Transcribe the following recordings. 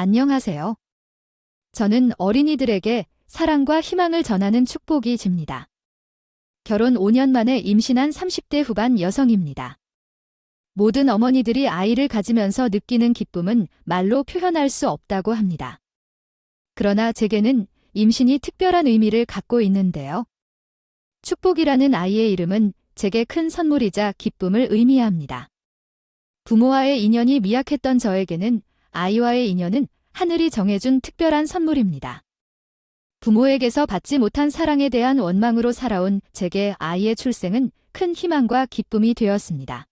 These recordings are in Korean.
안녕하세요. 저는 어린이들에게 사랑과 희망을 전하는 축복이 집니다. 결혼 5년 만에 임신한 30대 후반 여성입니다. 모든 어머니들이 아이를 가지면서 느끼는 기쁨은 말로 표현할 수 없다고 합니다. 그러나 제게는 임신이 특별한 의미를 갖고 있는데요. 축복이라는 아이의 이름은 제게 큰 선물이자 기쁨을 의미합니다. 부모와의 인연이 미약했던 저에게는 아이와의 인연은 하늘이 정해준 특별한 선물입니다. 부모에게서 받지 못한 사랑에 대한 원망으로 살아온 제게 아이의 출생은 큰 희망과 기쁨이 되었습니다.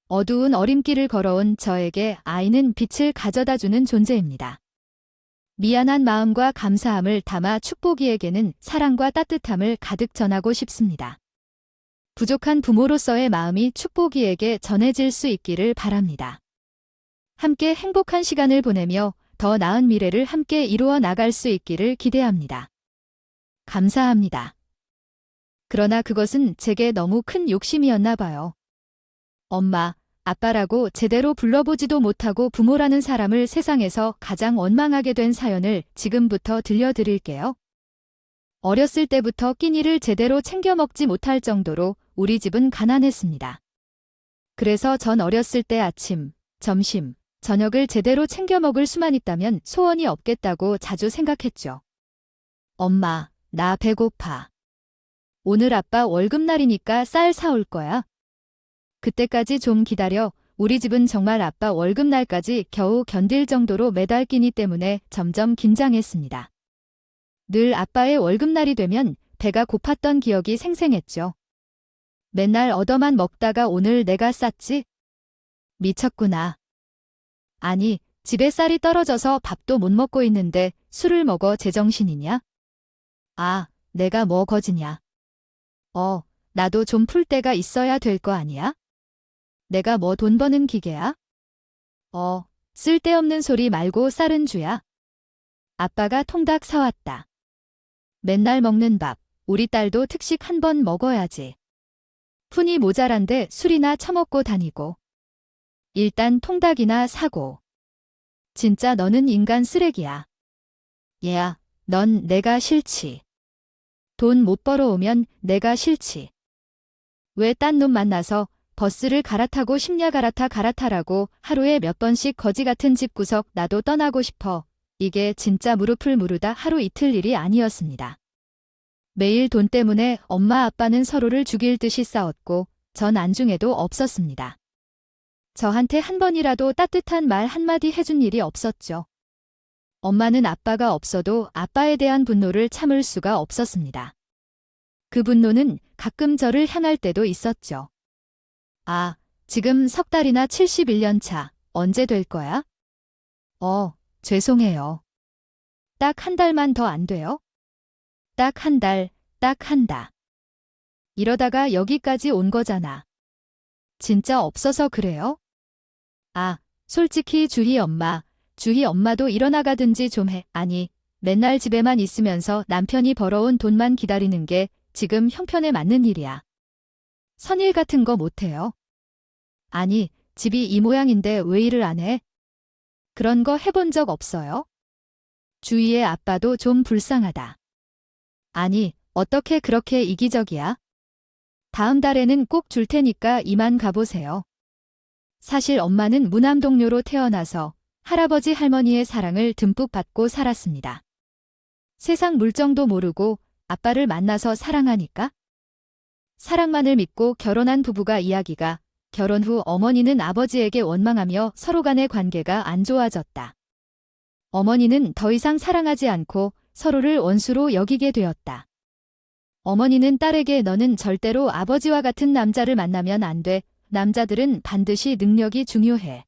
어두운 어림길을 걸어온 저에게 아이는 빛을 가져다주는 존재입니다. 미안한 마음과 감사함을 담아 축복이에게는 사랑과 따뜻함을 가득 전하고 싶습니다. 부족한 부모로서의 마음이 축복이에게 전해질 수 있기를 바랍니다. 함께 행복한 시간을 보내며 더 나은 미래를 함께 이루어 나갈 수 있기를 기대합니다. 감사합니다. 그러나 그것은 제게 너무 큰 욕심이었나 봐요. 엄마, 아빠라고 제대로 불러보지도 못하고 부모라는 사람을 세상에서 가장 원망하게 된 사연을 지금부터 들려드릴게요. 어렸을 때부터 끼니를 제대로 챙겨 먹지 못할 정도로 우리 집은 가난했습니다. 그래서 전 어렸을 때 아침, 점심, 저녁을 제대로 챙겨 먹을 수만 있다면 소원이 없겠다고 자주 생각했죠. 엄마, 나 배고파. 오늘 아빠 월급날이니까 쌀 사올 거야. 그때까지 좀 기다려. 우리 집은 정말 아빠 월급날까지 겨우 견딜 정도로 매달 끼니 때문에 점점 긴장했습니다. 늘 아빠의 월급날이 되면 배가 고팠던 기억이 생생했죠. 맨날 얻어만 먹다가 오늘 내가 쌌지? 미쳤구나. 아니, 집에 쌀이 떨어져서 밥도 못 먹고 있는데 술을 먹어 제정신이냐? 아, 내가 뭐 거지냐? 나도 좀 풀 때가 있어야 될 거 아니야? 내가 뭐 돈 버는 기계야? 쓸데없는 소리 말고 쌀은 주야. 아빠가 통닭 사왔다. 맨날 먹는 밥, 우리 딸도 특식 한 번 먹어야지. 푼이 모자란데 술이나 처먹고 다니고. 일단 통닭이나 사고. 진짜 너는 인간 쓰레기야. 얘야, 넌 내가 싫지. 돈 못 벌어오면 내가 싫지. 왜 딴 놈 만나서 버스를 갈아타고 싶냐 갈아타라고 하루에 몇 번씩 거지 같은 집구석 나도 떠나고 싶어. 이게 진짜 무릎을 무르다 하루 이틀 일이 아니었습니다. 매일 돈 때문에 엄마 아빠는 서로를 죽일 듯이 싸웠고 전 안중에도 없었습니다. 저한테 한 번이라도 따뜻한 말 한마디 해준 일이 없었죠. 엄마는 아빠가 없어도 아빠에 대한 분노를 참을 수가 없었습니다. 그 분노는 가끔 저를 향할 때도 있었죠. 아, 지금 석 달이나 71년 차, 언제 될 거야? 죄송해요. 딱 한 달만 더 안 돼요? 딱 한 달, 딱 한다. 이러다가 여기까지 온 거잖아. 진짜 없어서 그래요? 아, 솔직히 주희 엄마도 일어나가든지 좀 해. 아니, 맨날 집에만 있으면서 남편이 벌어온 돈만 기다리는 게 지금 형편에 맞는 일이야. 선일 같은 거 못해요? 아니, 집이 이 모양인데 왜 일을 안 해? 그런 거 해본 적 없어요? 주희의 아빠도 좀 불쌍하다. 아니, 어떻게 그렇게 이기적이야? 다음 달에는 꼭 줄 테니까 이만 가보세요. 사실 엄마는 무남동녀로 태어나서 할아버지 할머니의 사랑을 듬뿍 받고 살았습니다. 세상 물정도 모르고 아빠를 만나서 사랑하니까? 사랑만을 믿고 결혼한 부부가 이야기가 결혼 후 어머니는 아버지에게 원망하며 서로 간의 관계가 안 좋아졌다. 어머니는 더 이상 사랑하지 않고 서로를 원수로 여기게 되었다. 어머니는 딸에게 너는 절대로 아버지와 같은 남자를 만나면 안 돼. 남자들은 반드시 능력이 중요해.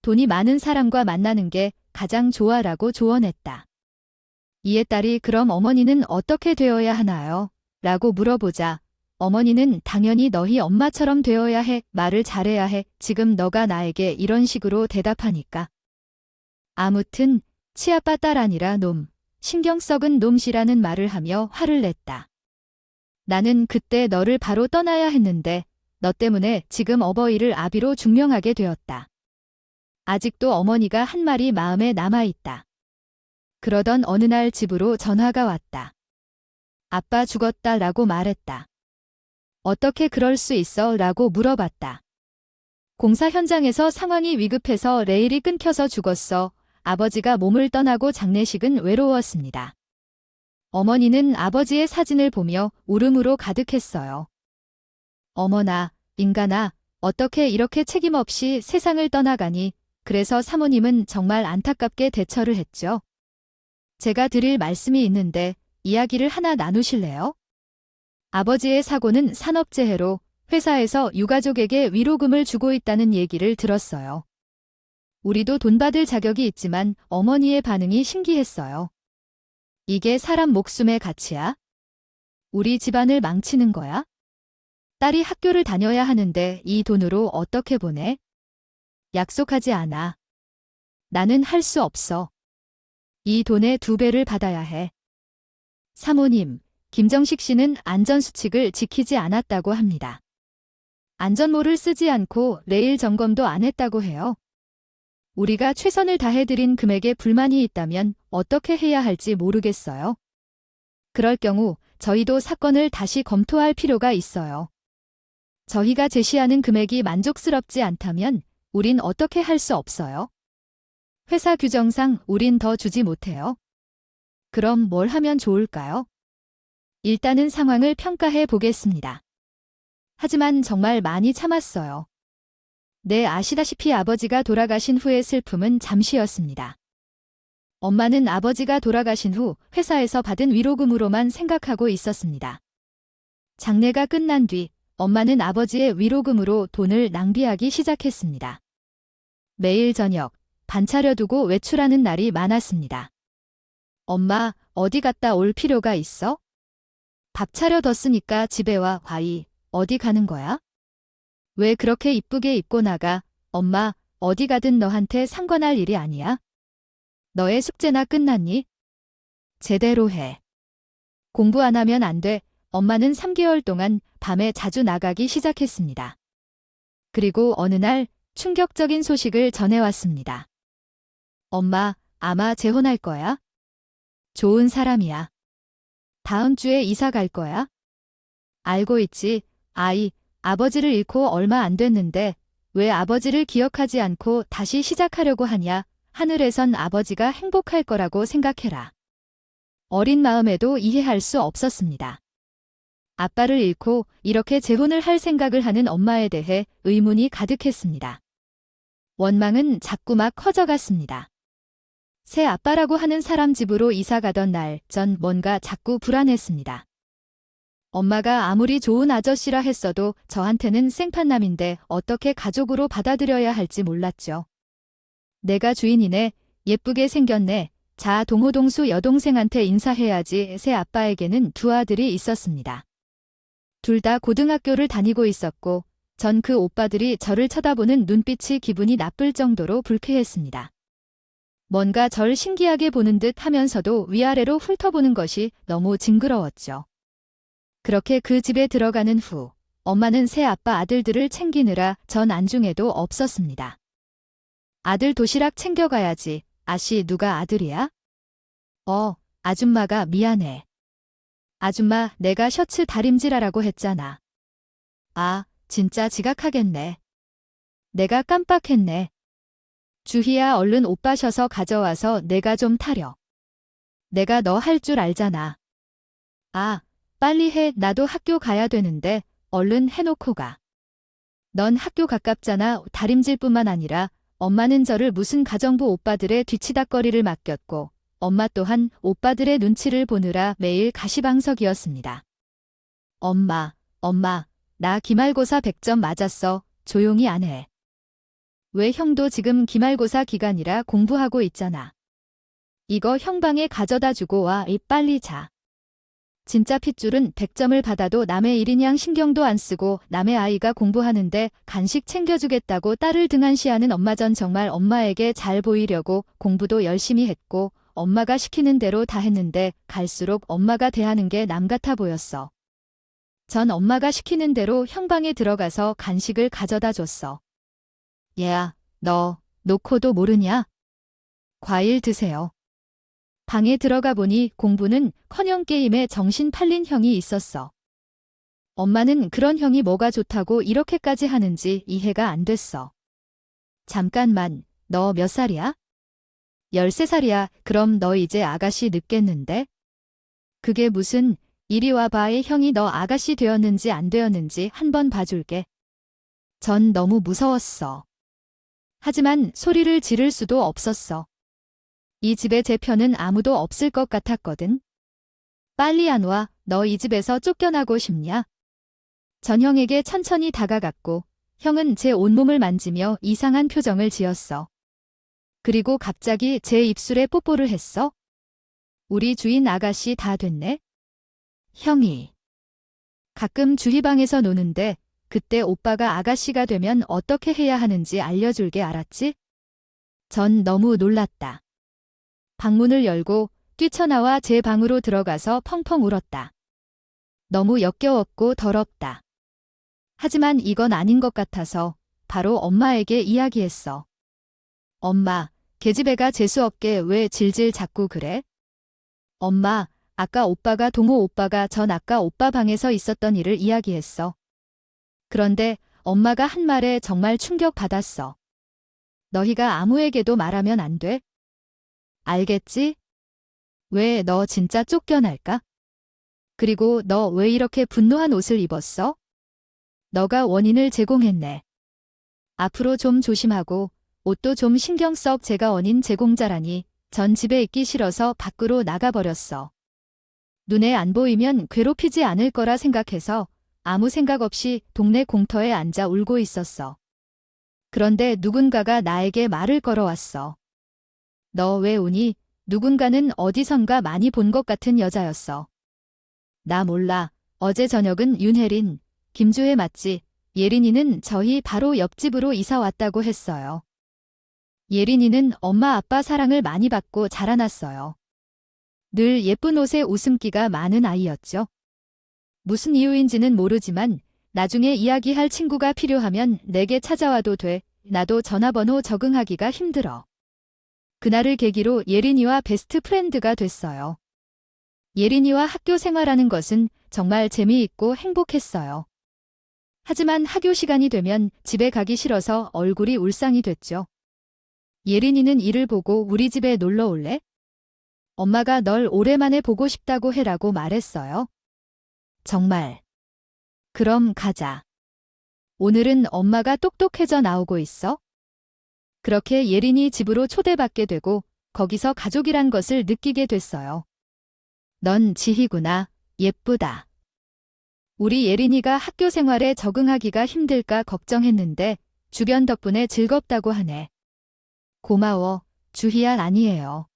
돈이 많은 사람과 만나는 게 가장 좋아라고 조언했다. 이에 딸이 그럼 어머니는 어떻게 되어야 하나요? 라고 물어보자 어머니는 당연히 너희 엄마처럼 되어야 해. 말을 잘해야 해. 지금 너가 나에게 이런 식으로 대답하니까. 아무튼 치아빠 딸 아니라 놈, 신경 썩은 놈씨라는 말을 하며 화를 냈다. 나는 그때 너를 바로 떠나야 했는데 너 때문에 지금 어버이를 아비로 중명하게 되었다. 아직도 어머니가 한 말이 마음에 남아있다. 그러던 어느 날 집으로 전화가 왔다. 아빠 죽었다 라고 말했다. 어떻게 그럴 수 있어? 라고 물어봤다. 공사 현장에서 상황이 위급해서 레일이 끊겨서 죽었어. 아버지가 몸을 떠나고 장례식은 외로웠습니다. 어머니는 아버지의 사진을 보며 울음으로 가득했어요. 어머나, 인간아, 어떻게 이렇게 책임 없이 세상을 떠나가니. 그래서 사모님은 정말 안타깝게 대처를 했죠. 제가 드릴 말씀이 있는데 이야기를 하나 나누실래요? 아버지의 사고는 산업재해로 회사에서 유가족에게 위로금을 주고 있다는 얘기를 들었어요. 우리도 돈 받을 자격이 있지만 어머니의 반응이 신기했어요. 이게 사람 목숨의 가치야? 우리 집안을 망치는 거야? 딸이 학교를 다녀야 하는데 이 돈으로 어떻게 보내? 약속하지 않아. 나는 할 수 없어. 이 돈의 2배를 받아야 해. 사모님, 김정식 씨는 안전수칙을 지키지 않았다고 합니다. 안전모를 쓰지 않고 레일 점검도 안 했다고 해요. 우리가 최선을 다해드린 금액에 불만이 있다면 어떻게 해야 할지 모르겠어요. 그럴 경우 저희도 사건을 다시 검토할 필요가 있어요. 저희가 제시하는 금액이 만족스럽지 않다면 우린 어떻게 할 수 없어요. 회사 규정상 우린 더 주지 못해요. 그럼 뭘 하면 좋을까요? 일단은 상황을 평가해 보겠습니다. 하지만 정말 많이 참았어요. 네, 아시다시피 아버지가 돌아가신 후의 슬픔은 잠시였습니다. 엄마는 아버지가 돌아가신 후 회사에서 받은 위로금으로만 생각하고 있었습니다. 장례가 끝난 뒤 엄마는 아버지의 위로금으로 돈을 낭비하기 시작했습니다. 매일 저녁 반 차려두고 외출하는 날이 많았습니다. 엄마, 어디 갔다 올 필요가 있어? 밥 차려뒀으니까 집에 와. 과이, 어디 가는 거야? 왜 그렇게 이쁘게 입고 나가? 엄마, 어디 가든 너한테 상관할 일이 아니야. 너의 숙제나 끝났니? 제대로 해. 공부 안 하면 안 돼. 엄마는 3개월 동안 밤에 자주 나가기 시작했습니다. 그리고 어느 날 충격적인 소식을 전해왔습니다. 엄마, 아마 재혼할 거야? 좋은 사람이야. 다음 주에 이사 갈 거야? 알고 있지. 아이, 아버지를 잃고 얼마 안 됐는데 왜 아버지를 기억하지 않고 다시 시작하려고 하냐? 하늘에선 아버지가 행복할 거라고 생각해라. 어린 마음에도 이해할 수 없었습니다. 아빠를 잃고 이렇게 재혼을 할 생각을 하는 엄마에 대해 의문이 가득했습니다. 원망은 자꾸막 커져갔습니다. 새 아빠라고 하는 사람 집으로 이사 가던 날 전 뭔가 자꾸 불안했습니다. 엄마가 아무리 좋은 아저씨라 했어도 저한테는 생판남인데 어떻게 가족으로 받아들여야 할지 몰랐죠. 내가 주인이네. 예쁘게 생겼네. 자, 동호동수 여동생한테 인사해야지. 새 아빠에게는 2 아들이 있었습니다. 둘 다 고등학교를 다니고 있었고 전 그 오빠들이 저를 쳐다보는 눈빛이 기분이 나쁠 정도로 불쾌했습니다. 뭔가 절 신기하게 보는 듯 하면서도 위아래로 훑어보는 것이 너무 징그러웠죠. 그렇게 그 집에 들어가는 후 엄마는 새 아빠 아들들을 챙기느라 전 안중에도 없었습니다. 아들 도시락 챙겨가야지. 아씨, 누가 아들이야? 아줌마가 미안해. 아줌마, 내가 셔츠 다림질하라고 했잖아. 아, 진짜 지각하겠네. 내가 깜빡했네. 주희야, 얼른 옷 빠셔서 가져와서 내가 좀 타려. 내가 너 할 줄 알잖아. 아, 빨리 해. 나도 학교 가야 되는데 얼른 해놓고 가. 넌 학교 가깝잖아. 다림질뿐만 아니라 엄마는 저를 무슨 가정부 오빠들의 뒤치다꺼리를 맡겼고 엄마 또한 오빠들의 눈치를 보느라 매일 가시방석이었습니다. 엄마, 나 기말고사 100점 맞았어. 조용히 안 해. 왜 형도 지금 기말고사 기간이라 공부하고 있잖아. 이거 형 방에 가져다 주고 와. 빨리 자. 진짜 핏줄은 100점을 받아도 남의 일이냥 신경도 안 쓰고 남의 아이가 공부하는데 간식 챙겨주겠다고 딸을 등한시하는 엄마. 전 정말 엄마에게 잘 보이려고 공부도 열심히 했고 엄마가 시키는 대로 다 했는데 갈수록 엄마가 대하는 게 남 같아 보였어. 전 엄마가 시키는 대로 형 방에 들어가서 간식을 가져다 줬어. 얘야, 너 놓고도 모르냐? 과일 드세요. 방에 들어가 보니 공부는 커녕 게임에 정신 팔린 형이 있었어. 엄마는 그런 형이 뭐가 좋다고 이렇게까지 하는지 이해가 안 됐어. 잠깐만, 너 몇 살이야? 13살이야. 그럼 너 이제 아가씨 늙겠는데? 그게 무슨, 이리 와봐의 형이 너 아가씨 되었는지 안 되었는지 한번 봐줄게. 전 너무 무서웠어. 하지만 소리를 지를 수도 없었어. 이 집에 제 편은 아무도 없을 것 같았거든. 빨리 안 와, 너 이 집에서 쫓겨나고 싶냐? 전 형에게 천천히 다가갔고 형은 제 온몸을 만지며 이상한 표정을 지었어. 그리고 갑자기 제 입술에 뽀뽀를 했어. 우리 주인 아가씨 다 됐네? 형이. 가끔 주희방에서 노는데 그때 오빠가 아가씨가 되면 어떻게 해야 하는지 알려줄게 알았지? 전 너무 놀랐다. 방문을 열고 뛰쳐나와 제 방으로 들어가서 펑펑 울었다. 너무 역겨웠고 더럽다. 하지만 이건 아닌 것 같아서 바로 엄마에게 이야기했어. 엄마, 계집애가 재수없게 왜 질질 자꾸 그래? 엄마, 아까 오빠가 동호 오빠가 전 아까 오빠 방에서 있었던 일을 이야기했어. 그런데 엄마가 한 말에 정말 충격받았어. 너희가 아무에게도 말하면 안 돼? 알겠지? 왜 너 진짜 쫓겨날까? 그리고 너 왜 이렇게 분노한 옷을 입었어? 너가 원인을 제공했네. 앞으로 좀 조심하고 옷도 좀 신경 써. 제가 원인 제공자라니 전 집에 있기 싫어서 밖으로 나가버렸어. 눈에 안 보이면 괴롭히지 않을 거라 생각해서 아무 생각 없이 동네 공터에 앉아 울고 있었어. 그런데 누군가가 나에게 말을 걸어왔어. 너 왜 우니? 누군가는 어디선가 많이 본 것 같은 여자였어. 나 몰라. 어제 저녁은 윤혜린, 김주혜 맞지? 예린이는 저희 바로 옆집으로 이사 왔다고 했어요. 예린이는 엄마 아빠 사랑을 많이 받고 자라났어요. 늘 예쁜 옷에 웃음기가 많은 아이였죠. 무슨 이유인지는 모르지만 나중에 이야기할 친구가 필요하면 내게 찾아와도 돼. 나도 전화번호 적응하기가 힘들어. 그날을 계기로 예린이와 베스트 프렌드가 됐어요. 예린이와 학교 생활하는 것은 정말 재미있고 행복했어요. 하지만 학교 시간이 되면 집에 가기 싫어서 얼굴이 울상이 됐죠. 예린이는 이를 보고 우리 집에 놀러 올래? 엄마가 널 오랜만에 보고 싶다고 해라고 말했어요. 정말. 그럼 가자. 오늘은 엄마가 똑똑해져 나오고 있어? 그렇게 예린이 집으로 초대받게 되고 거기서 가족이란 것을 느끼게 됐어요. 넌 지희구나. 예쁘다. 우리 예린이가 학교 생활에 적응하기가 힘들까 걱정했는데 주변 덕분에 즐겁다고 하네. 고마워. 주희야 아니에요.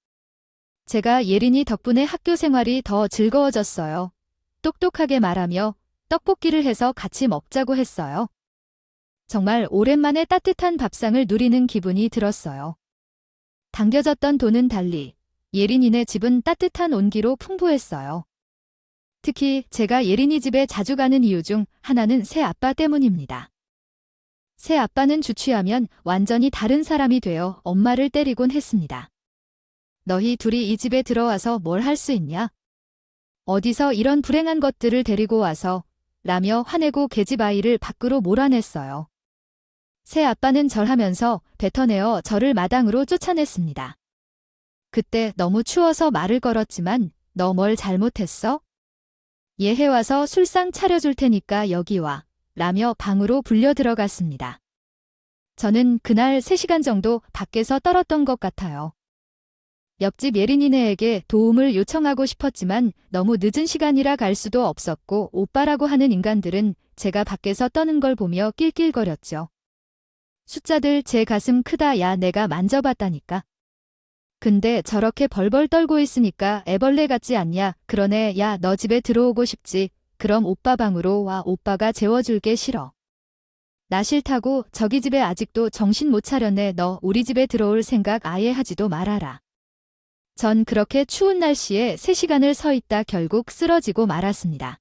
제가 예린이 덕분에 학교 생활이 더 즐거워졌어요. 똑똑하게 말하며 떡볶이를 해서 같이 먹자고 했어요. 정말 오랜만에 따뜻한 밥상을 누리는 기분이 들었어요. 당겨졌던 돈은 달리 예린이네 집은 따뜻한 온기로 풍부했어요. 특히 제가 예린이 집에 자주 가는 이유 중 하나는 새 아빠 때문입니다. 새 아빠는 주취하면 완전히 다른 사람이 되어 엄마를 때리곤 했습니다. 너희 둘이 이 집에 들어와서 뭘 할 수 있냐? 어디서 이런 불행한 것들을 데리고 와서 라며 화내고 계집 아이를 밖으로 몰아냈어요. 새 아빠는 절하면서 뱉어내어 저를 마당으로 쫓아냈습니다. 그때 너무 추워서 말을 걸었지만 너 뭘 잘못했어? 얘 해와서 술상 차려줄 테니까 여기 와 라며 방으로 불려 들어갔습니다. 저는 그날 3시간 정도 밖에서 떨었던 것 같아요. 옆집 예린이네에게 도움을 요청하고 싶었지만 너무 늦은 시간이라 갈 수도 없었고 오빠라고 하는 인간들은 제가 밖에서 떠는 걸 보며 낄낄거렸죠. 숫자들 제 가슴 크다 야 내가 만져봤다니까. 근데 저렇게 벌벌 떨고 있으니까 애벌레 같지 않냐. 그러네 야 너 집에 들어오고 싶지. 그럼 오빠 방으로 와 오빠가 재워줄게. 싫어. 나 싫다고. 저기 집에 아직도 정신 못 차렸네. 너 우리 집에 들어올 생각 아예 하지도 말아라. 전 그렇게 추운 날씨에 3시간을 서 있다 결국 쓰러지고 말았습니다.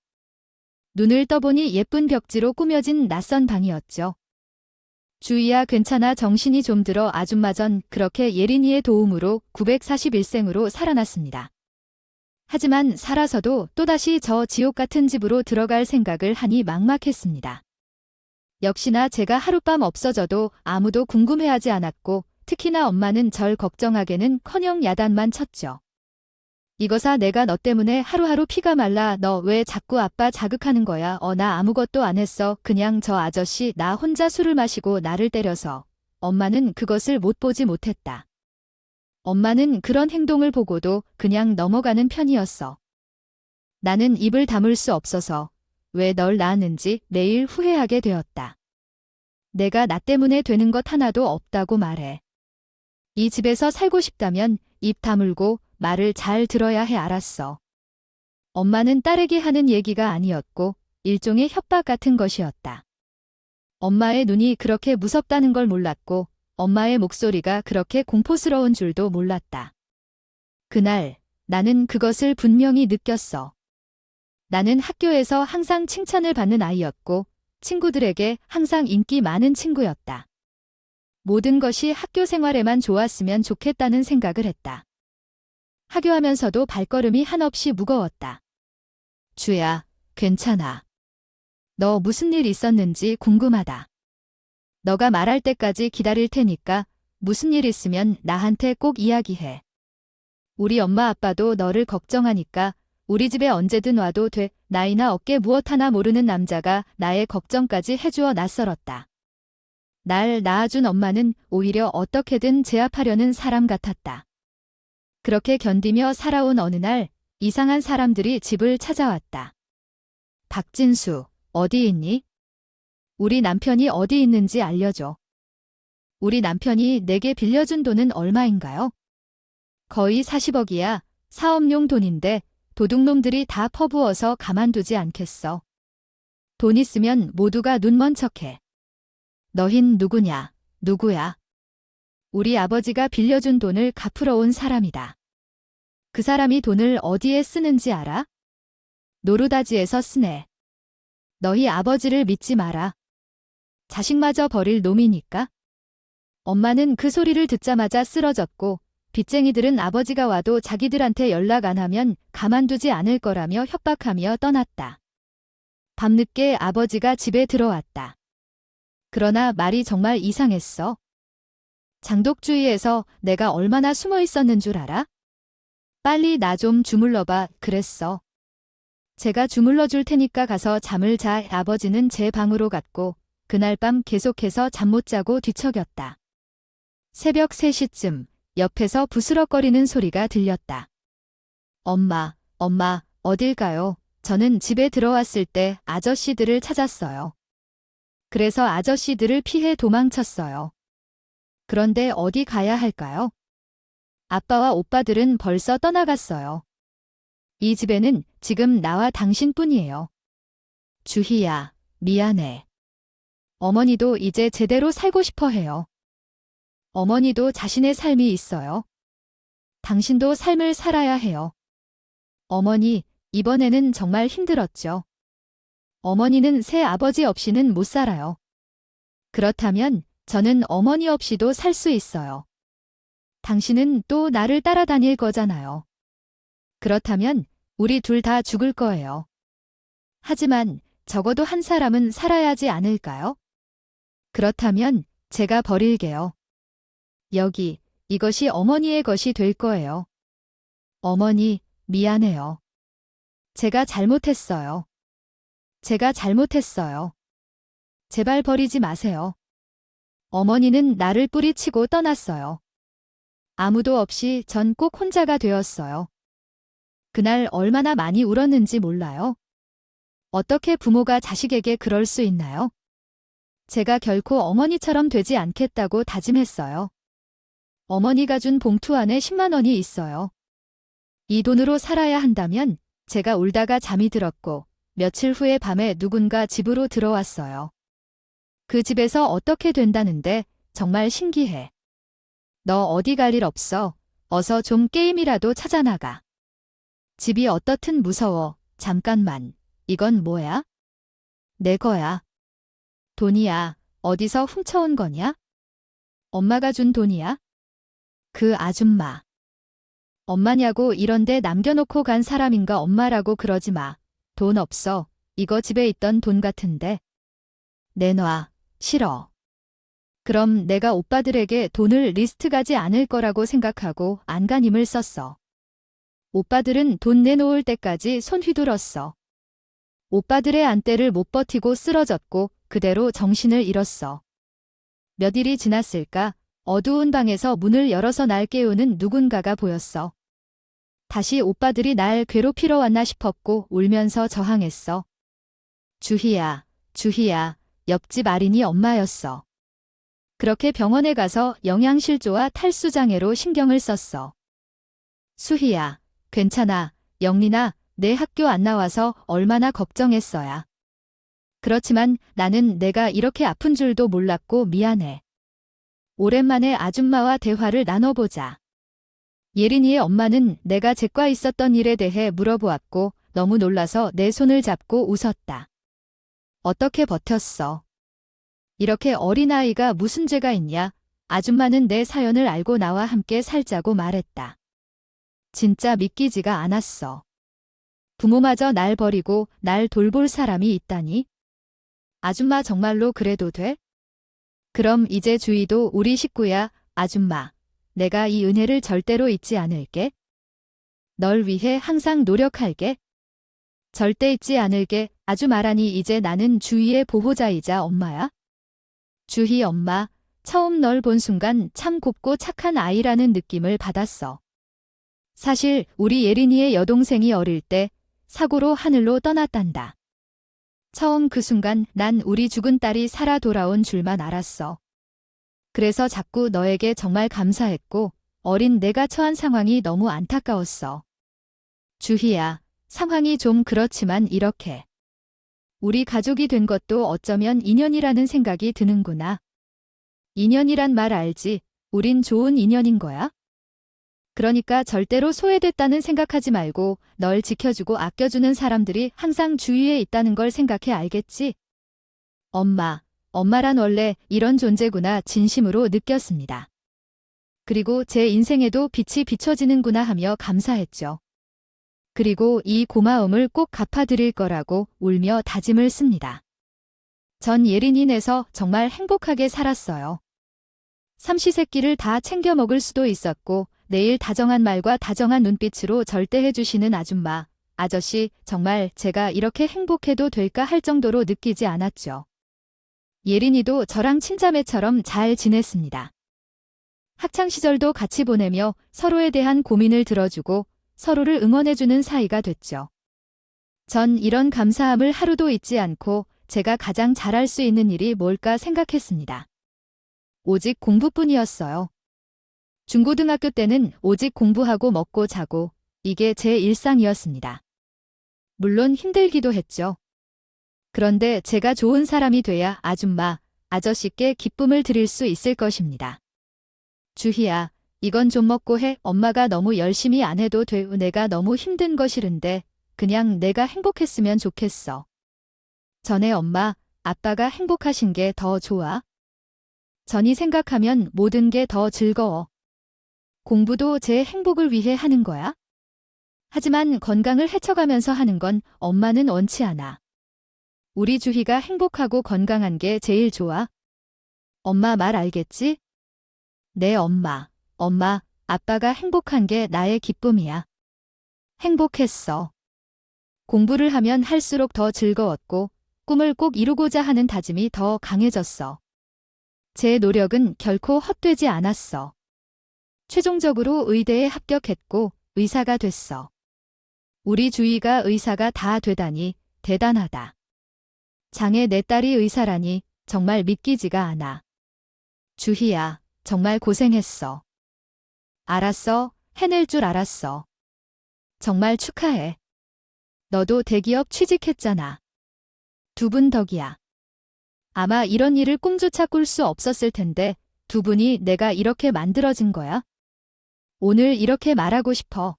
눈을 떠보니 예쁜 벽지로 꾸며진 낯선 방이었죠. 주희야 괜찮아 정신이 좀 들어 아줌마 전 그렇게 예린이의 도움으로 941생으로 살아났습니다. 하지만 살아서도 또다시 저 지옥 같은 집으로 들어갈 생각을 하니 막막했습니다. 역시나 제가 하룻밤 없어져도 아무도 궁금해하지 않았고 특히나 엄마는 절 걱정하게는커녕 야단만 쳤죠. 이거사 내가 너 때문에 하루하루 피가 말라. 너 왜 자꾸 아빠 자극하는 거야? 나 아무것도 안 했어. 그냥 저 아저씨 나 혼자 술을 마시고 나를 때려서. 엄마는 그것을 못 보지 못했다. 엄마는 그런 행동을 보고도 그냥 넘어가는 편이었어. 나는 입을 다물 수 없어서 왜 널 낳았는지 매일 후회하게 되었다. 내가 나 때문에 되는 것 하나도 없다고 말해. 이 집에서 살고 싶다면 입 다물고 말을 잘 들어야 해. 알았어. 엄마는 딸에게 하는 얘기가 아니었고 일종의 협박 같은 것이었다. 엄마의 눈이 그렇게 무섭다는 걸 몰랐고 엄마의 목소리가 그렇게 공포스러운 줄도 몰랐다. 그날 나는 그것을 분명히 느꼈어. 나는 학교에서 항상 칭찬을 받는 아이였고 친구들에게 항상 인기 많은 친구였다. 모든 것이 학교 생활에만 좋았으면 좋겠다는 생각을 했다. 하교하면서도 발걸음이 한없이 무거웠다. 주야, 괜찮아. 너 무슨 일 있었는지 궁금하다. 너가 말할 때까지 기다릴 테니까 무슨 일 있으면 나한테 꼭 이야기해. 우리 엄마 아빠도 너를 걱정하니까 우리 집에 언제든 와도 돼. 나이나 어깨 무엇 하나 모르는 남자가 나의 걱정까지 해주어 낯설었다. 날 낳아준 엄마는 오히려 어떻게든 제압하려는 사람 같았다. 그렇게 견디며 살아온 어느 날 이상한 사람들이 집을 찾아왔다. 박진수, 어디 있니? 우리 남편이 어디 있는지 알려줘. 우리 남편이 내게 빌려준 돈은 얼마인가요? 거의 40억이야. 사업용 돈인데 도둑놈들이 다 퍼부어서 가만두지 않겠어. 돈 있으면 모두가 눈먼 척해. 너흰 누구냐? 누구야? 우리 아버지가 빌려준 돈을 갚으러 온 사람이다. 그 사람이 돈을 어디에 쓰는지 알아? 노루다지에서 쓰네. 너희 아버지를 믿지 마라. 자식마저 버릴 놈이니까. 엄마는 그 소리를 듣자마자 쓰러졌고 빚쟁이들은 아버지가 와도 자기들한테 연락 안 하면 가만두지 않을 거라며 협박하며 떠났다. 밤늦게 아버지가 집에 들어왔다. 그러나 말이 정말 이상했어. 장독주의에서 내가 얼마나 숨어 있었는 줄 알아? 빨리 나 좀 주물러봐 그랬어. 제가 주물러 줄 테니까 가서 잠을 자. 아버지는 제 방으로 갔고 그날 밤 계속해서 잠 못 자고 뒤척였다. 새벽 3시쯤 옆에서 부스럭거리는 소리가 들렸다. 엄마, 어딜 가요? 저는 집에 들어왔을 때 아저씨들을 찾았어요. 그래서 아저씨들을 피해 도망쳤어요. 그런데 어디 가야 할까요? 아빠와 오빠들은 벌써 떠나갔어요. 이 집에는 지금 나와 당신뿐이에요. 주희야, 미안해. 어머니도 이제 제대로 살고 싶어 해요. 어머니도 자신의 삶이 있어요. 당신도 삶을 살아야 해요. 어머니, 이번에는 정말 힘들었죠. 어머니는 새 아버지 없이는 못 살아요. 그렇다면 저는 어머니 없이도 살 수 있어요. 당신은 또 나를 따라다닐 거잖아요. 그렇다면 우리 둘 다 죽을 거예요. 하지만 적어도 한 사람은 살아야지 않을까요? 그렇다면 제가 버릴게요. 이것이 어머니의 것이 될 거예요. 어머니, 미안해요. 제가 잘못했어요. 제가 잘못했어요. 제발 버리지 마세요. 어머니는 나를 뿌리치고 떠났어요. 아무도 없이 전 꼭 혼자가 되었어요. 그날 얼마나 많이 울었는지 몰라요. 어떻게 부모가 자식에게 그럴 수 있나요? 제가 결코 어머니처럼 되지 않겠다고 다짐했어요. 어머니가 준 봉투 안에 10만 원이 있어요. 이 돈으로 살아야 한다면 제가 울다가 잠이 들었고 며칠 후에 밤에 누군가 집으로 들어왔어요. 그 집에서 어떻게 된다는데 정말 신기해. 너 어디 갈 일 없어. 어서 좀 게임이라도 찾아나가. 집이 어떻든 무서워. 잠깐만. 이건 뭐야? 내 거야. 돈이야. 어디서 훔쳐온 거냐? 엄마가 준 돈이야? 그 아줌마. 엄마냐고 이런데 남겨놓고 간 사람인가 엄마라고 그러지 마. 돈 없어. 이거 집에 있던 돈 같은데. 내놔. 싫어. 그럼 내가 오빠들에게 돈을 리스트 가지 않을 거라고 생각하고 안간힘을 썼어. 오빠들은 돈 내놓을 때까지 손 휘둘렀어. 오빠들의 안대를 못 버티고 쓰러졌고 그대로 정신을 잃었어. 몇 일이 지났을까? 어두운 방에서 문을 열어서 날 깨우는 누군가가 보였어. 다시 오빠들이 날 괴롭히러 왔나 싶었고 울면서 저항했어. 주희야, 주희야, 옆집 아린이 엄마였어. 그렇게 병원에 가서 영양실조와 탈수장애로 신경을 썼어. 수희야, 괜찮아. 영린아, 내 학교 안 나와서 얼마나 걱정했어야. 그렇지만 나는 내가 이렇게 아픈 줄도 몰랐고 미안해. 오랜만에 아줌마와 대화를 나눠보자. 예린이의 엄마는 내가 잭과 있었던 일에 대해 물어보았고 너무 놀라서 내 손을 잡고 웃었다. 어떻게 버텼어? 이렇게 어린아이가 무슨 죄가 있냐? 아줌마는 내 사연을 알고 나와 함께 살자고 말했다. 진짜 믿기지가 않았어. 부모마저 날 버리고 날 돌볼 사람이 있다니? 아줌마 정말로 그래도 돼? 그럼 이제 주희도 우리 식구야, 아줌마. 내가 이 은혜를 절대로 잊지 않을게. 널 위해 항상 노력할게. 절대 잊지 않을게. 아주 말하니 이제 나는 주희의 보호자이자 엄마야. 주희 엄마, 처음 널 본 순간 참 곱고 착한 아이라는 느낌을 받았어. 사실 우리 예린이의 여동생이 어릴 때 사고로 하늘로 떠났단다. 처음 그 순간 난 우리 죽은 딸이 살아 돌아온 줄만 알았어. 그래서 자꾸 너에게 정말 감사했고 어린 내가 처한 상황이 너무 안타까웠어. 주희야, 상황이 좀 그렇지만 이렇게. 우리 가족이 된 것도 어쩌면 인연이라는 생각이 드는구나. 인연이란 말 알지? 우린 좋은 인연인 거야? 그러니까 절대로 소외됐다는 생각하지 말고 널 지켜주고 아껴주는 사람들이 항상 주위에 있다는 걸 생각해 알겠지? 엄마란 원래 이런 존재구나 진심으로 느꼈습니다. 그리고 제 인생에도 빛이 비춰지는구나 하며 감사했죠. 그리고 이 고마움을 꼭 갚아드릴 거라고 울며 다짐을 씁니다. 전 예린이네서 정말 행복하게 살았어요. 삼시세끼를 다 챙겨 먹을 수도 있었고 매일 다정한 말과 다정한 눈빛으로 절대해 주시는 아줌마, 아저씨 정말 제가 이렇게 행복해도 될까 할 정도로 느끼지 않았죠. 예린이도 저랑 친자매처럼 잘 지냈습니다. 학창시절도 같이 보내며 서로에 대한 고민을 들어주고 서로를 응원해주는 사이가 됐죠. 전 이런 감사함을 하루도 잊지 않고 제가 가장 잘할 수 있는 일이 뭘까 생각했습니다. 오직 공부뿐이었어요. 중고등학교 때는 오직 공부하고 먹고 자고 이게 제 일상이었습니다. 물론 힘들기도 했죠. 그런데 제가 좋은 사람이 돼야 아줌마, 아저씨께 기쁨을 드릴 수 있을 것입니다. 주희야, 이건 좀 먹고 해. 엄마가 너무 열심히 안 해도 돼. 내가 너무 힘든 거 싫은데 그냥 내가 행복했으면 좋겠어. 전에 엄마, 아빠가 행복하신 게 더 좋아. 전이 생각하면 모든 게 더 즐거워. 공부도 제 행복을 위해 하는 거야. 하지만 건강을 해쳐가면서 하는 건 엄마는 원치 않아. 우리 주희가 행복하고 건강한 게 제일 좋아. 엄마 말 알겠지? 네, 엄마, 아빠가 행복한 게 나의 기쁨이야. 행복했어. 공부를 하면 할수록 더 즐거웠고 꿈을 꼭 이루고자 하는 다짐이 더 강해졌어. 제 노력은 결코 헛되지 않았어. 최종적으로 의대에 합격했고 의사가 됐어. 우리 주희가 의사가 다 되다니 대단하다. 장애 내 딸이 의사라니 정말 믿기지가 않아. 주희야, 정말 고생했어. 알았어, 해낼 줄 알았어. 정말 축하해. 너도 대기업 취직했잖아. 두 분 덕이야. 아마 이런 일을 꿈조차 꿀 수 없었을 텐데 두 분이 내가 이렇게 만들어진 거야. 오늘 이렇게 말하고 싶어.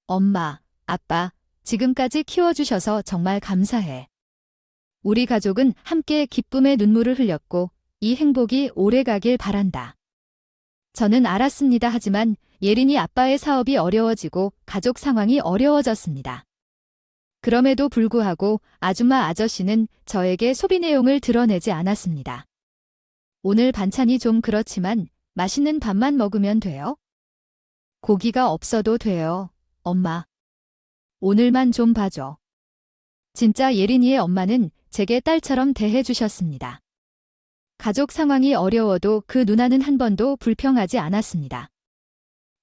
엄마, 아빠, 지금까지 키워주셔서 정말 감사해. 우리 가족은 함께 기쁨의 눈물을 흘렸고 이 행복이 오래가길 바란다. 저는 알았습니다. 하지만 예린이 아빠의 사업이 어려워지고 가족 상황이 어려워졌습니다. 그럼에도 불구하고 아줌마 아저씨는 저에게 소비 내용을 드러내지 않았습니다. 오늘 반찬이 좀 그렇지만 맛있는 밥만 먹으면 돼요? 고기가 없어도 돼요, 엄마. 오늘만 좀 봐줘. 진짜 예린이의 엄마는 제게 딸처럼 대해주셨습니다. 가족 상황이 어려워도 그 누나는 한 번도 불평하지 않았습니다.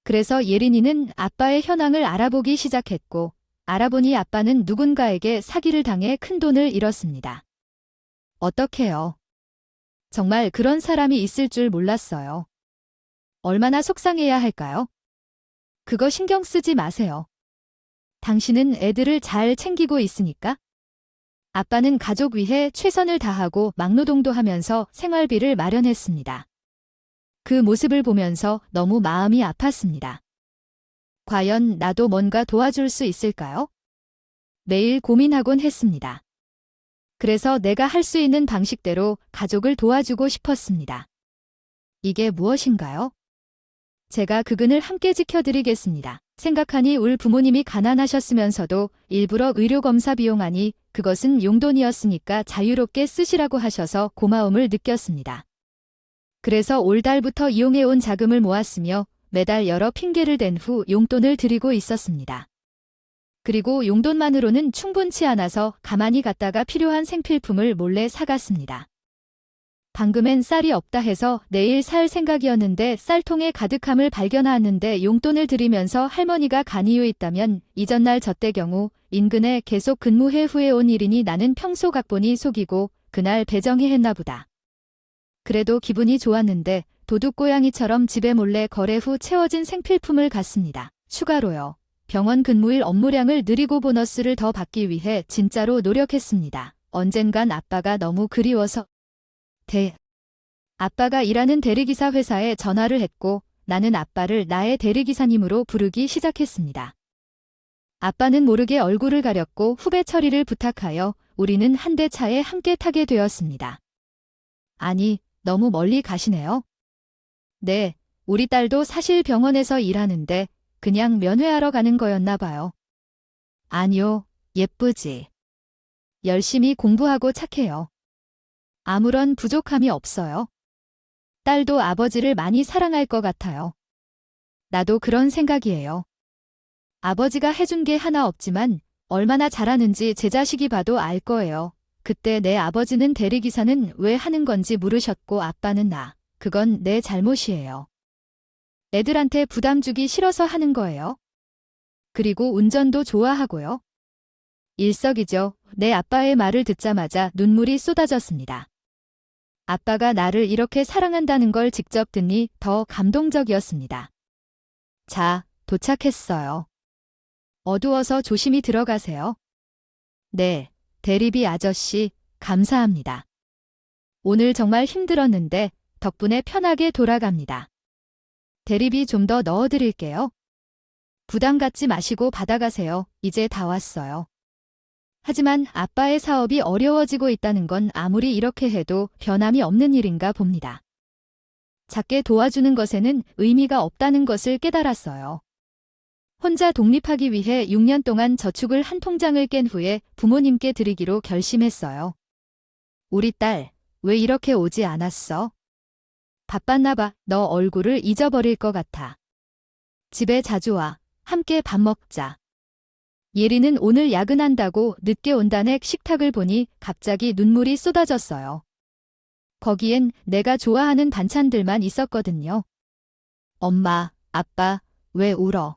그래서 예린이는 아빠의 현황을 알아보기 시작했고, 알아보니 아빠는 누군가에게 사기를 당해 큰돈을 잃었습니다. 어떡해요? 정말 그런 사람이 있을 줄 몰랐어요. 얼마나 속상해야 할까요? 그거 신경 쓰지 마세요. 당신은 애들을 잘 챙기고 있으니까? 아빠는 가족 위해 최선을 다하고 막노동도 하면서 생활비를 마련했습니다. 그 모습을 보면서 너무 마음이 아팠습니다. 과연 나도 뭔가 도와줄 수 있을까요? 매일 고민하곤 했습니다. 그래서 내가 할 수 있는 방식대로 가족을 도와주고 싶었습니다. 이게 무엇인가요? 제가 그근을 함께 지켜드리겠습니다. 생각하니 울 부모님이 가난하셨으면서도 일부러 의료검사 비용하니 그것은 용돈이었으니까 자유롭게 쓰시라고 하셔서 고마움을 느꼈습니다. 그래서 올 달부터 이용해온 자금을 모았으며 매달 여러 핑계를 댄 후 용돈을 드리고 있었습니다. 그리고 용돈만으로는 충분치 않아서 가만히 갔다가 필요한 생필품을 몰래 사갔습니다. 방금엔 쌀이 없다 해서 내일 살 생각이었는데 쌀통에 가득함을 발견하았는데 용돈을 드리면서 할머니가 간이유 있다면 이전날 저때 경우 인근에 계속 근무해 후에 온 일이니 나는 평소 각본이 속이고 그날 배정이 했나 보다. 그래도 기분이 좋았는데 도둑고양이처럼 집에 몰래 거래 후 채워진 생필품을 갔습니다. 추가로요. 병원 근무일 업무량을 늘리고 보너스를 더 받기 위해 진짜로 노력했습니다. 언젠간 아빠가 너무 그리워서 아빠가 일하는 대리기사 회사에 전화를 했고 나는 아빠를 나의 대리기사님으로 부르기 시작했습니다. 아빠는 모르게 얼굴을 가렸고 후배 처리를 부탁하여 우리는 한 대 차에 함께 타게 되었습니다. 아니, 너무 멀리 가시네요. 네, 우리 딸도 사실 병원에서 일하는데 그냥 면회하러 가는 거였나 봐요. 아니요, 예쁘지. 열심히 공부하고 착해요. 아무런 부족함이 없어요. 딸도 아버지를 많이 사랑할 것 같아요. 나도 그런 생각이에요. 아버지가 해준 게 하나 없지만 얼마나 잘하는지 제 자식이 봐도 알 거예요. 그때 내 아버지는 대리기사는 왜 하는 건지 물으셨고 아빠는 그건 내 잘못이에요. 애들한테 부담 주기 싫어서 하는 거예요. 그리고 운전도 좋아하고요. 일석이조 내 아빠의 말을 듣자마자 눈물이 쏟아졌습니다. 아빠가 나를 이렇게 사랑한다는 걸 직접 듣니 더 감동적이었습니다. 자, 도착했어요. 어두워서 조심히 들어가세요. 네, 대리비 아저씨, 감사합니다. 오늘 정말 힘들었는데 덕분에 편하게 돌아갑니다. 대리비 좀 더 넣어드릴게요. 부담 갖지 마시고 받아가세요. 이제 다 왔어요. 하지만 아빠의 사업이 어려워지고 있다는 건 아무리 이렇게 해도 변함이 없는 일인가 봅니다. 작게 도와주는 것에는 의미가 없다는 것을 깨달았어요. 혼자 독립하기 위해 6년 동안 저축을 한 통장을 깬 후에 부모님께 드리기로 결심했어요. 우리 딸, 왜 이렇게 오지 않았어? 바빴나 봐. 너 얼굴을 잊어버릴 것 같아. 집에 자주 와. 함께 밥 먹자. 예리는 오늘 야근한다고 늦게 온다네 식탁을 보니 갑자기 눈물이 쏟아졌어요. 거기엔 내가 좋아하는 반찬들만 있었거든요. 엄마, 아빠, 왜 울어?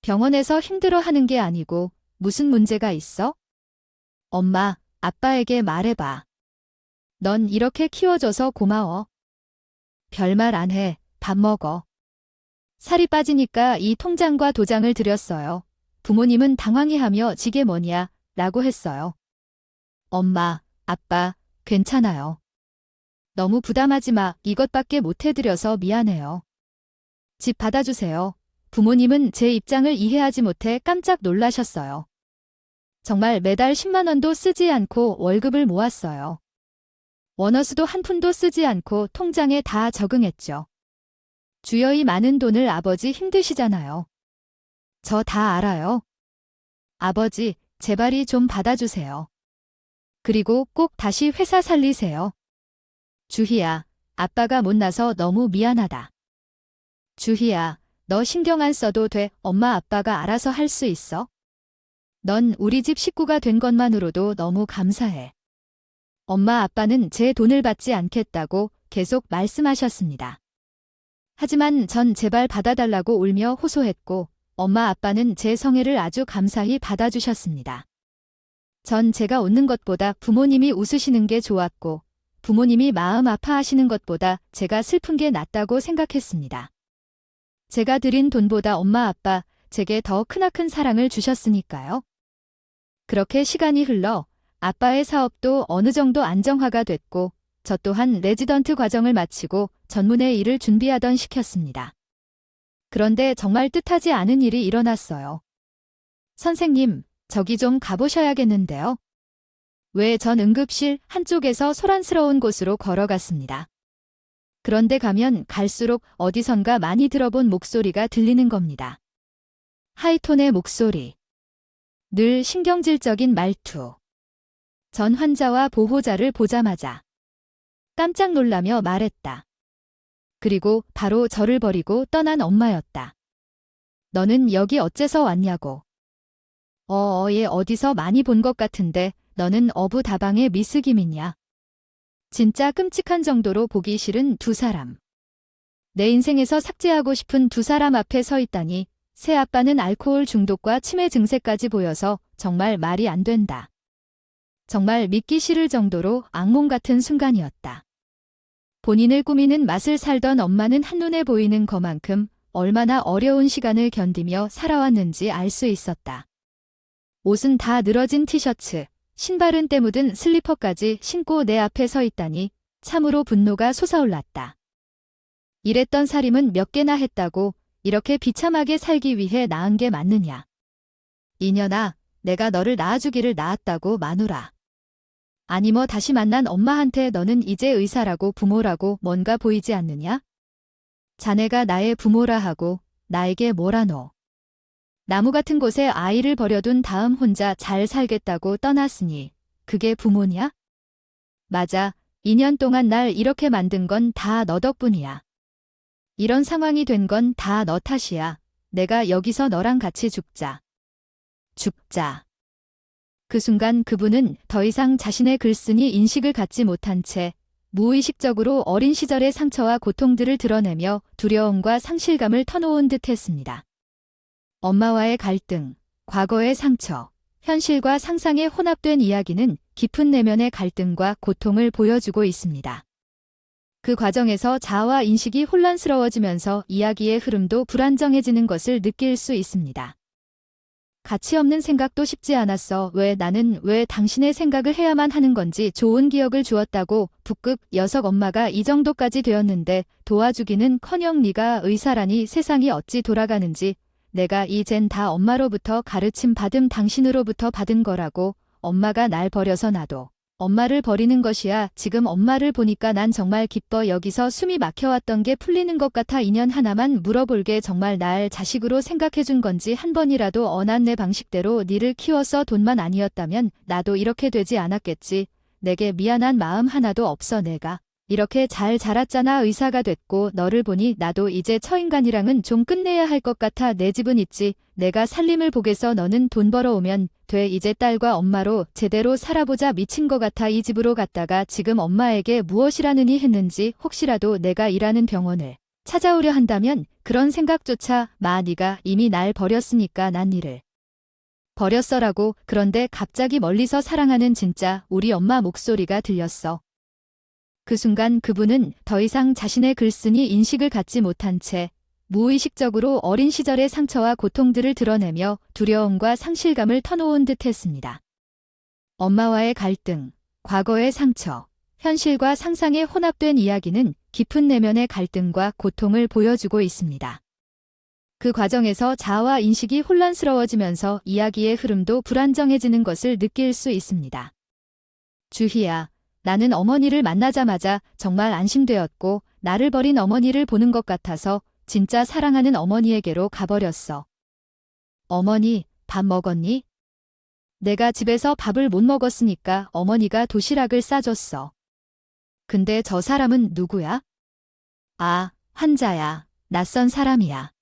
병원에서 힘들어하는 게 아니고 무슨 문제가 있어? 엄마, 아빠에게 말해봐. 넌 이렇게 키워줘서 고마워. 별말 안 해. 밥 먹어. 살이 빠지니까 이 통장과 도장을 드렸어요. 부모님은 당황해하며 지게 뭐냐 라고 했어요. 엄마, 아빠, 괜찮아요. 너무 부담하지 마. 이것밖에 못 해드려서 미안해요. 집 받아주세요. 부모님은 제 입장을 이해하지 못해 깜짝 놀라셨어요. 정말 매달 10만 원도 쓰지 않고 월급을 모았어요. 원어스도 한 푼도 쓰지 않고 통장에 다 적응했죠. 주여 이 많은 돈을 아버지 힘드시잖아요. 저 다 알아요. 아버지, 제발이 좀 받아주세요. 그리고 꼭 다시 회사 살리세요. 주희야, 아빠가 못나서 너무 미안하다. 주희야, 너 신경 안 써도 돼. 엄마 아빠가 알아서 할 수 있어. 넌 우리 집 식구가 된 것만으로도 너무 감사해. 엄마 아빠는 제 돈을 받지 않겠다고 계속 말씀하셨습니다. 하지만 전 제발 받아달라고 울며 호소했고 엄마 아빠는 제 성애를 아주 감사히 받아주셨습니다. 전 제가 웃는 것보다 부모님이 웃으시는 게 좋았고 부모님이 마음 아파하시는 것보다 제가 슬픈 게 낫다고 생각했습니다. 제가 드린 돈보다 엄마 아빠 제게 더 크나큰 사랑을 주셨으니까요. 그렇게 시간이 흘러 아빠의 사업도 어느 정도 안정화가 됐고 저 또한 레지던트 과정을 마치고 전문의 일을 준비하던 시켰습니다. 그런데 정말 뜻하지 않은 일이 일어났어요. 선생님, 저기 좀 가보셔야겠는데요. 왜 전 응급실 한쪽에서 소란스러운 곳으로 걸어갔습니다. 그런데 가면 갈수록 어디선가 많이 들어본 목소리가 들리는 겁니다. 하이톤의 목소리. 늘 신경질적인 말투. 전 환자와 보호자를 보자마자 깜짝 놀라며 말했다. 그리고 바로 저를 버리고 떠난 엄마였다. 너는 여기 어째서 왔냐고. 얘 어디서 많이 본 것 같은데 너는 어부다방의 미스 김이냐. 진짜 끔찍한 정도로 보기 싫은 두 사람. 내 인생에서 삭제하고 싶은 두 사람 앞에 서 있다니 새 아빠는 알코올 중독과 치매 증세까지 보여서 정말 말이 안 된다. 정말 믿기 싫을 정도로 악몽 같은 순간이었다. 본인을 꾸미는 맛을 살던 엄마는 한눈에 보이는 것만큼 얼마나 어려운 시간을 견디며 살아왔는지 알 수 있었다. 옷은 다 늘어진 티셔츠, 신발은 때 묻은 슬리퍼까지 신고 내 앞에 서 있다니 참으로 분노가 솟아올랐다. 이랬던 살림은 몇 개나 했다고 이렇게 비참하게 살기 위해 낳은 게 맞느냐. 이년아, 내가 너를 낳아주기를 낳았다고 마누라. 아니 뭐 다시 만난 엄마한테 너는 이제 의사라고 부모라고 뭔가 보이지 않느냐? 자네가 나의 부모라 하고 나에게 뭐라노. 나무 같은 곳에 아이를 버려둔 다음 혼자 잘 살겠다고 떠났으니 그게 부모냐? 맞아, 2년 동안 날 이렇게 만든 건 다 너 덕분이야. 이런 상황이 된 건 다 너 탓이야. 내가 여기서 너랑 같이 죽자. 죽자. 그 순간 그분은 더 이상 자신의 글쓴이 인식을 갖지 못한 채 무의식적으로 어린 시절의 상처와 고통들을 드러내며 두려움과 상실감을 터놓은 듯 했습니다. 엄마와의 갈등, 과거의 상처, 현실과 상상의 혼합된 이야기는 깊은 내면의 갈등과 고통을 보여주고 있습니다. 그 과정에서 자아와 인식이 혼란스러워지면서 이야기의 흐름도 불안정해지는 것을 느낄 수 있습니다. 가치 없는 생각도 쉽지 않았어. 나는 왜 당신의 생각을 해야만 하는 건지 좋은 기억을 주었다고 북극 녀석 엄마가 이 정도까지 되었는데 도와주기는커녕 네가 의사라니 세상이 어찌 돌아가는지 내가 이젠 다 엄마로부터 가르침 받음 당신으로부터 받은 거라고 엄마가 날 버려서 나도 엄마를 버리는 것이야. 지금 엄마를 보니까 난 정말 기뻐. 여기서 숨이 막혀왔던 게 풀리는 것 같아. 인연 하나만 물어볼게. 정말 날 자식으로 생각해준 건지 한 번이라도 언한 내 방식대로 니를 키워서 돈만 아니었다면 나도 이렇게 되지 않았겠지. 내게 미안한 마음 하나도 없어. 내가 이렇게 잘 자랐잖아. 의사가 됐고 너를 보니 나도 이제 처인간이랑은 좀 끝내야 할 것 같아. 내 집은 있지. 내가 살림을 보겠어. 너는 돈 벌어오면 돼. 이제 딸과 엄마로 제대로 살아보자. 미친 것 같아. 이 집으로 갔다가 지금 엄마에게 무엇이라느니 했는지 혹시라도 내가 일하는 병원을 찾아오려 한다면 그런 생각조차 마. 네가 이미 날 버렸으니까 난 니를 버렸어라고. 그런데 갑자기 멀리서 사랑하는 진짜 우리 엄마 목소리가 들렸어. 그 순간 그분은 더 이상 자신의 글쓴이 인식을 갖지 못한 채 무의식적으로 어린 시절의 상처와 고통들을 드러내며 두려움과 상실감을 터놓은 듯 했습니다. 엄마와의 갈등, 과거의 상처, 현실과 상상의 혼합된 이야기는 깊은 내면의 갈등과 고통을 보여주고 있습니다. 그 과정에서 자아와 인식이 혼란스러워지면서 이야기의 흐름도 불안정해지는 것을 느낄 수 있습니다. 주희야, 나는 어머니를 만나자마자 정말 안심되었고 나를 버린 어머니를 보는 것 같아서 진짜 사랑하는 어머니에게로 가버렸어. 어머니, 밥 먹었니? 내가 집에서 밥을 못 먹었으니까 어머니가 도시락을 싸줬어. 근데 저 사람은 누구야? 아, 환자야. 낯선 사람이야.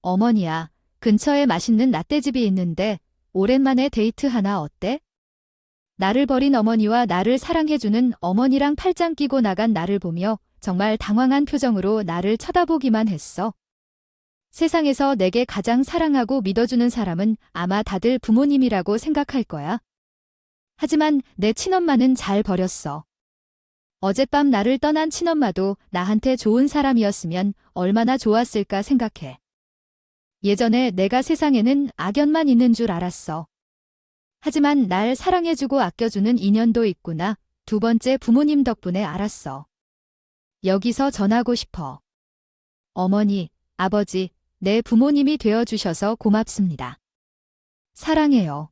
어머니야, 근처에 맛있는 라떼집이 있는데 오랜만에 데이트 하나 어때? 나를 버린 어머니와 나를 사랑해주는 어머니랑 팔짱 끼고 나간 나를 보며 정말 당황한 표정으로 나를 쳐다보기만 했어. 세상에서 내게 가장 사랑하고 믿어주는 사람은 아마 다들 부모님이라고 생각할 거야. 하지만 내 친엄마는 잘 버렸어. 어젯밤 나를 떠난 친엄마도 나한테 좋은 사람이었으면 얼마나 좋았을까 생각해. 예전에 내가 세상에는 악연만 있는 줄 알았어. 하지만 날 사랑해주고 아껴주는 인연도 있구나. 두 번째 부모님 덕분에 알았어. 여기서 전하고 싶어. 어머니, 아버지, 내 부모님이 되어주셔서 고맙습니다. 사랑해요.